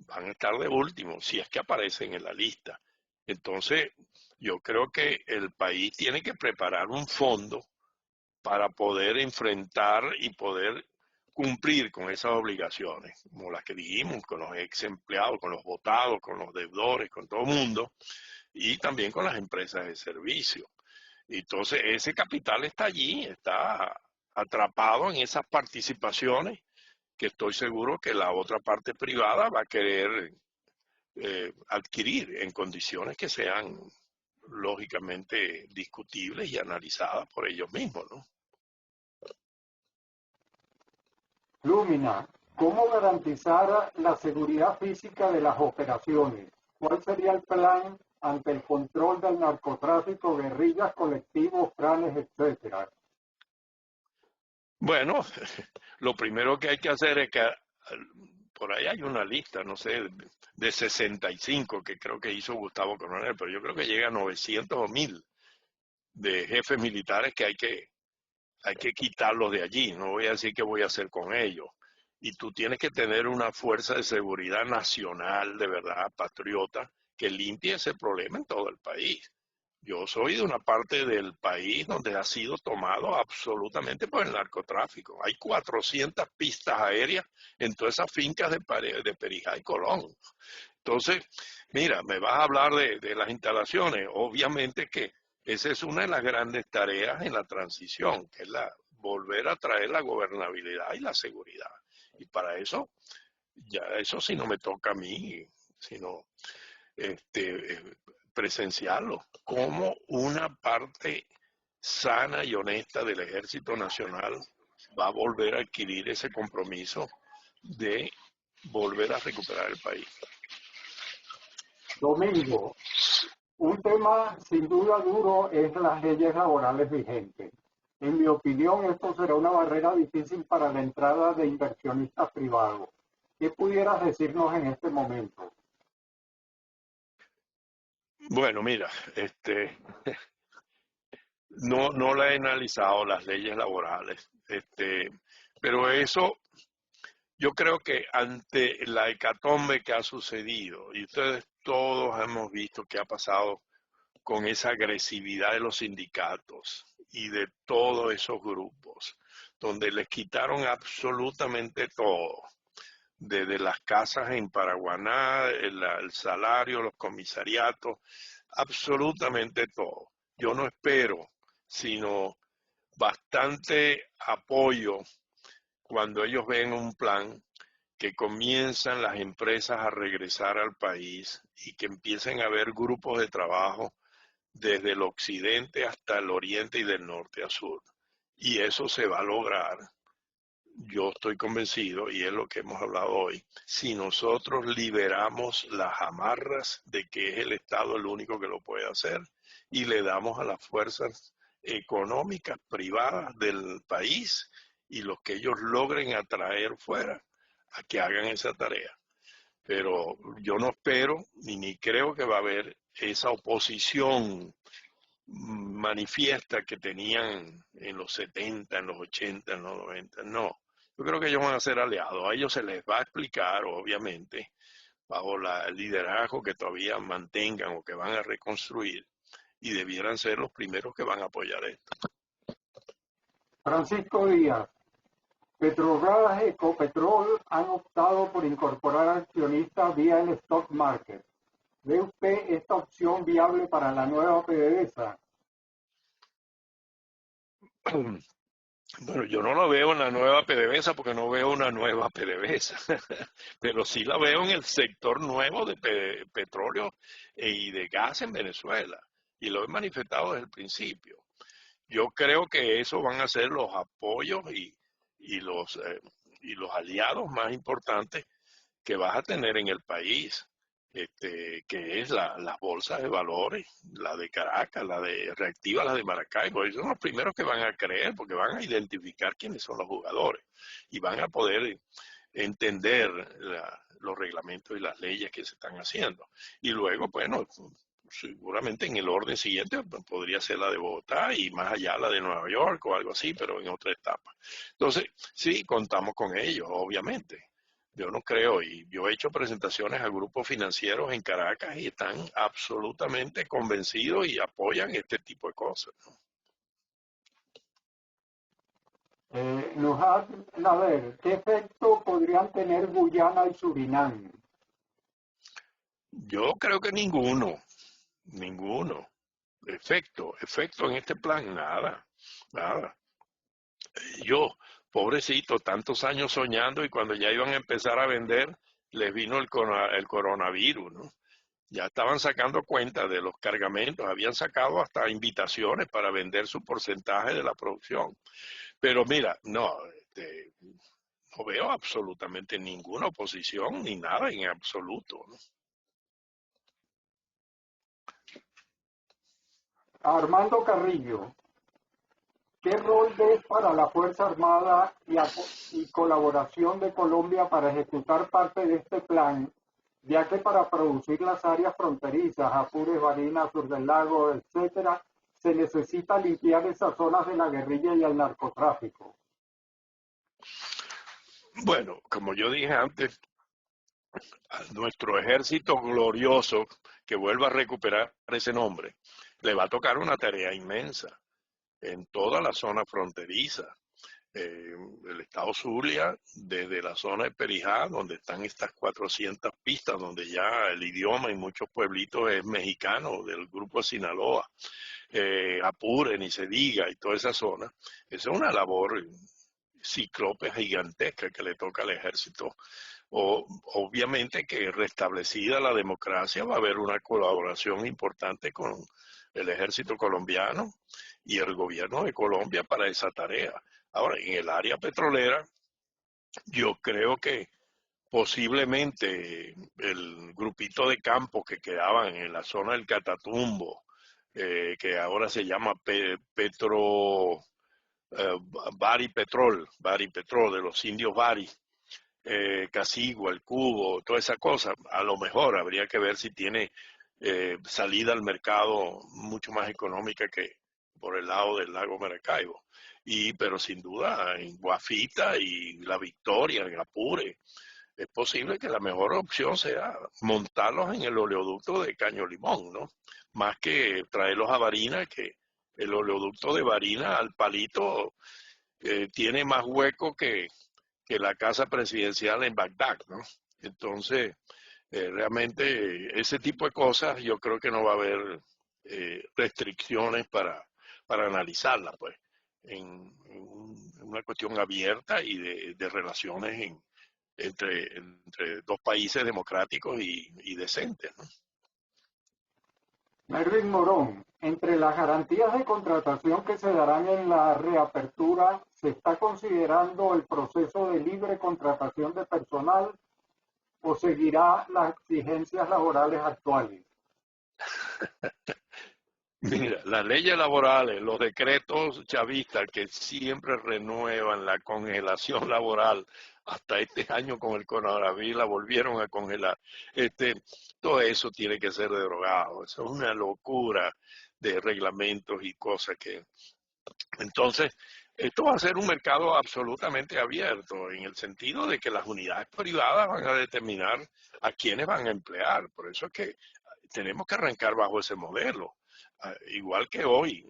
van a estar de último, si es que aparecen en la lista. Entonces, yo creo que el país tiene que preparar un fondo para poder enfrentar y poder cumplir con esas obligaciones, como las que dijimos, con los ex empleados, con los votados, con los deudores, con todo el mundo, y también con las empresas de servicio. Entonces, ese capital está allí, está atrapado en esas participaciones que estoy seguro que la otra parte privada va a querer adquirir en condiciones que sean lógicamente discutibles y analizadas por ellos mismos, ¿no? Lumina, ¿cómo garantizar la seguridad física de las operaciones? ¿Cuál sería el plan ante el control del narcotráfico, guerrillas, colectivos, planes, etcétera? Bueno, lo primero que hay que hacer es que por ahí hay una lista, no sé, de 65 que creo que hizo Gustavo Coronel, pero yo creo que llega a 900 o 1000 de jefes militares que hay que quitarlos de allí. No voy a decir qué voy a hacer con ellos. Y tú tienes que tener una fuerza de seguridad nacional, de verdad, patriota, que limpie ese problema en todo el país. Yo soy de una parte del país donde ha sido tomado absolutamente por el narcotráfico. Hay 400 pistas aéreas en todas esas fincas de Perijá y Colón. Entonces, mira, me vas a hablar de las instalaciones. Obviamente que esa es una de las grandes tareas en la transición, que es la volver a traer la gobernabilidad y la seguridad. Y para eso, ya eso sí no me toca a mí, sino presenciarlo como una parte sana y honesta del Ejército Nacional va a volver a adquirir ese compromiso de volver a recuperar el país. Domingo, un tema sin duda duro es las leyes laborales vigentes. En mi opinión, esto será una barrera difícil para la entrada de inversionistas privados. ¿Qué pudieras decirnos en este momento? Bueno, mira, no la he analizado las leyes laborales, pero eso yo creo que ante la hecatombe que ha sucedido, y ustedes todos hemos visto qué ha pasado con esa agresividad de los sindicatos y de todos esos grupos, donde les quitaron absolutamente todo, desde las casas en Paraguaná, el salario, los comisariatos, absolutamente todo. Yo no espero, sino bastante apoyo cuando ellos ven un plan que comienzan las empresas a regresar al país y que empiecen a haber grupos de trabajo desde el occidente hasta el oriente y del norte a sur. Y eso se va a lograr, yo estoy convencido, y es lo que hemos hablado hoy, si nosotros liberamos las amarras de que es el Estado el único que lo puede hacer y le damos a las fuerzas económicas privadas del país y los que ellos logren atraer fuera a que hagan esa tarea. Pero yo no espero ni creo que va a haber esa oposición manifiesta que tenían en los 70, en los 80, en los 90. No, yo creo que ellos van a ser aliados. A ellos se les va a explicar, obviamente, bajo el liderazgo que todavía mantengan o que van a reconstruir, y debieran ser los primeros que van a apoyar esto. Francisco Díaz, Petrobras y Ecopetrol han optado por incorporar accionistas vía el stock market. ¿Ve usted esta opción viable para la nueva PDVSA? Bueno, yo no la veo en la nueva PDVSA porque no veo una nueva PDVSA, pero sí la veo en el sector nuevo de petróleo y de gas en Venezuela, y lo he manifestado desde el principio. Yo creo que eso van a ser los apoyos y y los aliados más importantes que vas a tener en el país, que es las bolsas de valores, la de Caracas, la de Reactiva, la de Maracaibo. Ellos son los primeros que van a creer porque van a identificar quiénes son los jugadores y van a poder entender los reglamentos y las leyes que se están haciendo. Y luego, bueno, seguramente en el orden siguiente podría ser la de Bogotá y más allá la de Nueva York o algo así, pero en otra etapa. Entonces, sí, contamos con ellos, obviamente. Yo no creo, y yo he hecho presentaciones a grupos financieros en Caracas y están absolutamente convencidos y apoyan este tipo de cosas. Nujat Nader, ¿qué efecto podrían tener Guyana y Surinam? Yo creo que ninguno. Efecto en este plan, nada, nada. Yo, pobrecito, tantos años soñando y cuando ya iban a empezar a vender, les vino el coronavirus, ¿no? Ya estaban sacando cuenta de los cargamentos, habían sacado hasta invitaciones para vender su porcentaje de la producción. Pero mira, no veo absolutamente ninguna oposición ni nada en absoluto, ¿no? Armando Carrillo, ¿qué rol ves para la Fuerza Armada y colaboración de Colombia para ejecutar parte de este plan, ya que para producir las áreas fronterizas, Apures, Barinas, Sur del Lago, etcétera, se necesita limpiar esas zonas de la guerrilla y el narcotráfico? Bueno, como yo dije antes, a nuestro ejército glorioso, que vuelva a recuperar ese nombre, le va a tocar una tarea inmensa en toda la zona fronteriza. El estado Zulia, desde la zona de Perijá, donde están estas 400 pistas, donde ya el idioma en muchos pueblitos es mexicano, del grupo de Sinaloa, Apure, ni se diga, y toda esa zona. Esa es una labor cíclope gigantesca que le toca al ejército. Obviamente que restablecida la democracia va a haber una colaboración importante con el ejército colombiano y el gobierno de Colombia para esa tarea. Ahora, en el área petrolera, yo creo que posiblemente el grupito de campos que quedaban en la zona del Catatumbo, que ahora se llama Bari Petrol, de los indios Bari, Casigua, el Cubo, toda esa cosa, a lo mejor habría que ver si tiene salida al mercado mucho más económica que por el lado del lago Maracaibo. Pero sin duda en Guafita y La Victoria, en Apure, es posible que la mejor opción sea montarlos en el oleoducto de Caño Limón, ¿no? Más que traerlos a Barinas, que el oleoducto de Barinas al Palito tiene más hueco que la casa presidencial en Bagdad, ¿no? Entonces, realmente ese tipo de cosas yo creo que no va a haber restricciones para analizarlas, pues, en una cuestión abierta y de relaciones entre dos países democráticos y decentes, ¿no? Mervin Morón, entre las garantías de contratación que se darán en la reapertura, ¿se está considerando el proceso de libre contratación de personal o seguirá las exigencias laborales actuales? Mira, las leyes laborales, los decretos chavistas que siempre renuevan la congelación laboral, hasta este año con el coronavirus la volvieron a congelar. Todo eso tiene que ser derogado. Eso es una locura de reglamentos y cosas que... Entonces, esto va a ser un mercado absolutamente abierto, en el sentido de que las unidades privadas van a determinar a quiénes van a emplear. Por eso es que tenemos que arrancar bajo ese modelo. Igual que hoy,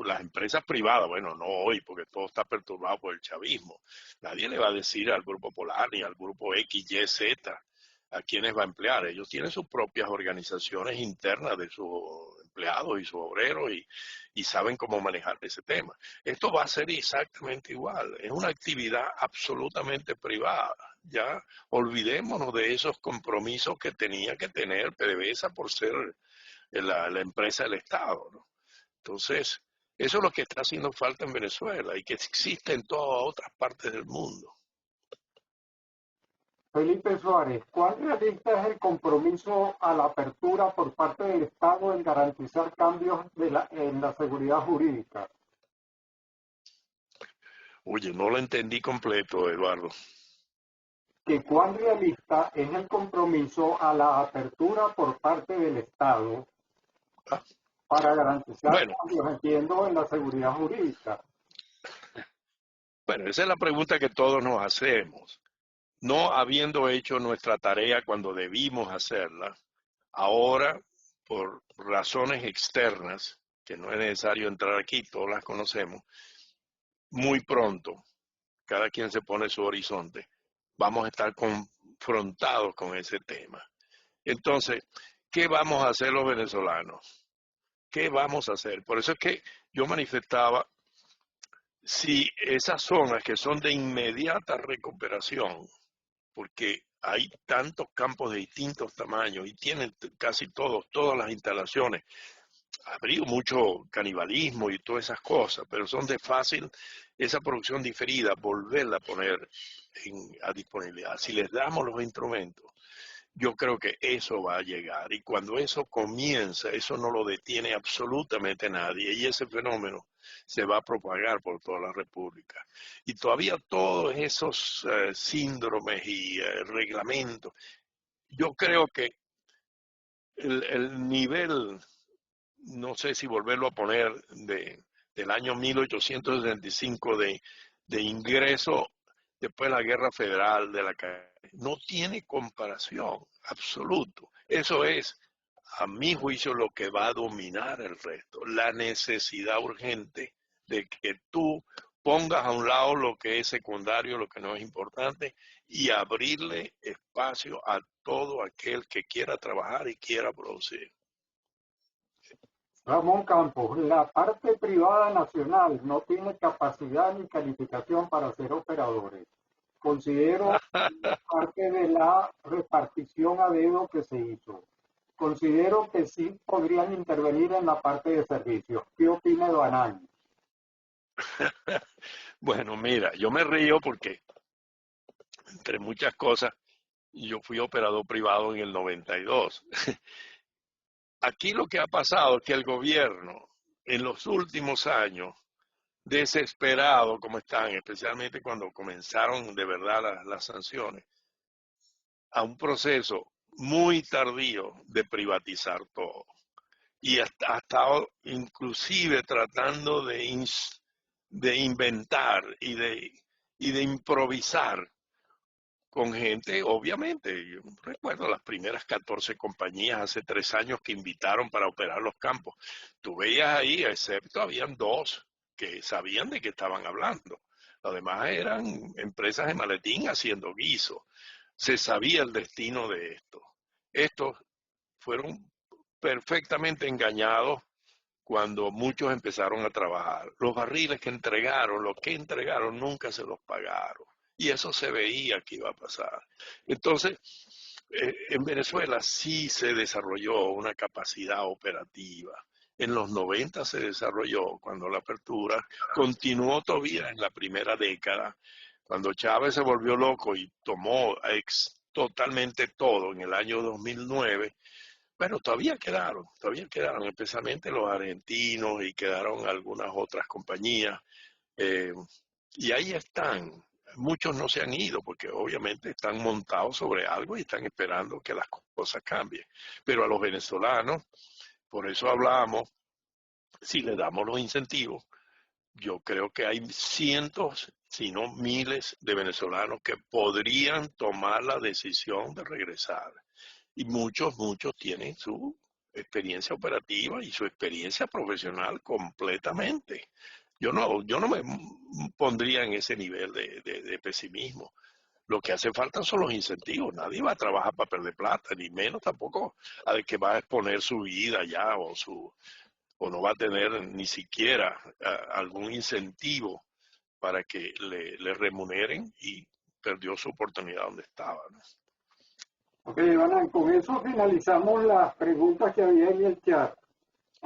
las empresas privadas, bueno, no hoy, porque todo está perturbado por el chavismo. Nadie le va a decir al Grupo Polar ni al Grupo X, Y, Z a quiénes va a emplear. Ellos tienen sus propias organizaciones internas de sus empleados y sus obreros y saben cómo manejar ese tema. Esto va a ser exactamente igual. Es una actividad absolutamente privada. Ya olvidémonos de esos compromisos que tenía que tener PDVSA por ser la empresa del Estado, ¿no? Entonces, eso es lo que está haciendo falta en Venezuela y que existe en todas otras partes del mundo. Felipe Suárez, ¿cuán realista es el compromiso a la apertura por parte del Estado en garantizar cambios en la seguridad jurídica? Oye, no lo entendí completo, Eduardo. Que cuán realista es el compromiso a la apertura por parte del Estado Ah, para garantizar bueno, cambios, entiendo, en la seguridad jurídica. bueno, esa es la pregunta que todos nos hacemos. No habiendo hecho nuestra tarea cuando debimos hacerla, ahora, por razones externas, que no es necesario entrar aquí, todos las conocemos, muy pronto, cada quien se pone su horizonte, vamos a estar confrontados con ese tema. Entonces, ¿qué vamos a hacer los venezolanos? ¿Qué vamos a hacer? Por eso es que yo manifestaba, si esas zonas que son de inmediata recuperación, porque hay tantos campos de distintos tamaños y tienen casi todas las instalaciones. Habría mucho canibalismo y todas esas cosas, pero son de fácil esa producción diferida, volverla a poner a disponibilidad. Si les damos los instrumentos, yo creo que eso va a llegar. Y cuando eso comienza, eso no lo detiene absolutamente nadie. Y ese fenómeno se va a propagar por toda la República. Y todavía todos esos síndromes y reglamentos, yo creo que el nivel, no sé si volverlo a poner, del año 1865 de ingreso después de la Guerra Federal, de la no tiene comparación absoluto. Eso es, a mi juicio, lo que va a dominar el resto, la necesidad urgente de que tú pongas a un lado lo que es secundario, lo que no es importante, y abrirle espacio a todo aquel que quiera trabajar y quiera producir. Ramón Campos, la parte privada nacional no tiene capacidad ni calificación para ser operadores. Considero parte de la repartición a dedo que se hizo. Considero que sí podrían intervenir en la parte de servicios. ¿Qué opina Doanán? Bueno, mira, yo me río porque, entre muchas cosas, yo fui operador privado en el 92. Aquí lo que ha pasado es que el gobierno, en los últimos años, desesperado como están, especialmente cuando comenzaron de verdad las sanciones, a un proceso muy tardío de privatizar todo. Y ha estado inclusive tratando de inventar y de improvisar con gente, obviamente. Yo recuerdo las primeras 14 compañías hace 3 años que invitaron para operar los campos. Tú veías ahí, excepto habían 2 que sabían de qué estaban hablando. Los demás eran empresas de maletín haciendo guiso. Se sabía el destino de esto. Estos fueron perfectamente engañados cuando muchos empezaron a trabajar. Los barriles que entregaron, lo que entregaron, nunca se los pagaron. Y eso se veía que iba a pasar. Entonces, en Venezuela sí se desarrolló una capacidad operativa. En los 90 se desarrolló, cuando la apertura continuó todavía en la primera década, cuando Chávez se volvió loco y tomó totalmente todo en el año 2009. Bueno, todavía quedaron, especialmente los argentinos y quedaron algunas otras compañías. eh, y ahí están. Muchos no se han ido porque obviamente están montados sobre algo y están esperando que las cosas cambien. Pero a los venezolanos, por eso hablamos, si le damos los incentivos, yo creo que hay cientos, si no miles de venezolanos que podrían tomar la decisión de regresar. Y muchos tienen su experiencia operativa y su experiencia profesional completamente. Yo no me pondría en ese nivel de pesimismo. Lo que hace falta son los incentivos. Nadie va a trabajar para perder plata, ni menos tampoco al que va a exponer su vida ya o no va a tener ni siquiera algún incentivo para que le remuneren y perdió su oportunidad donde estaba, ¿no? Ok, Ivana, con eso finalizamos las preguntas que había en el chat.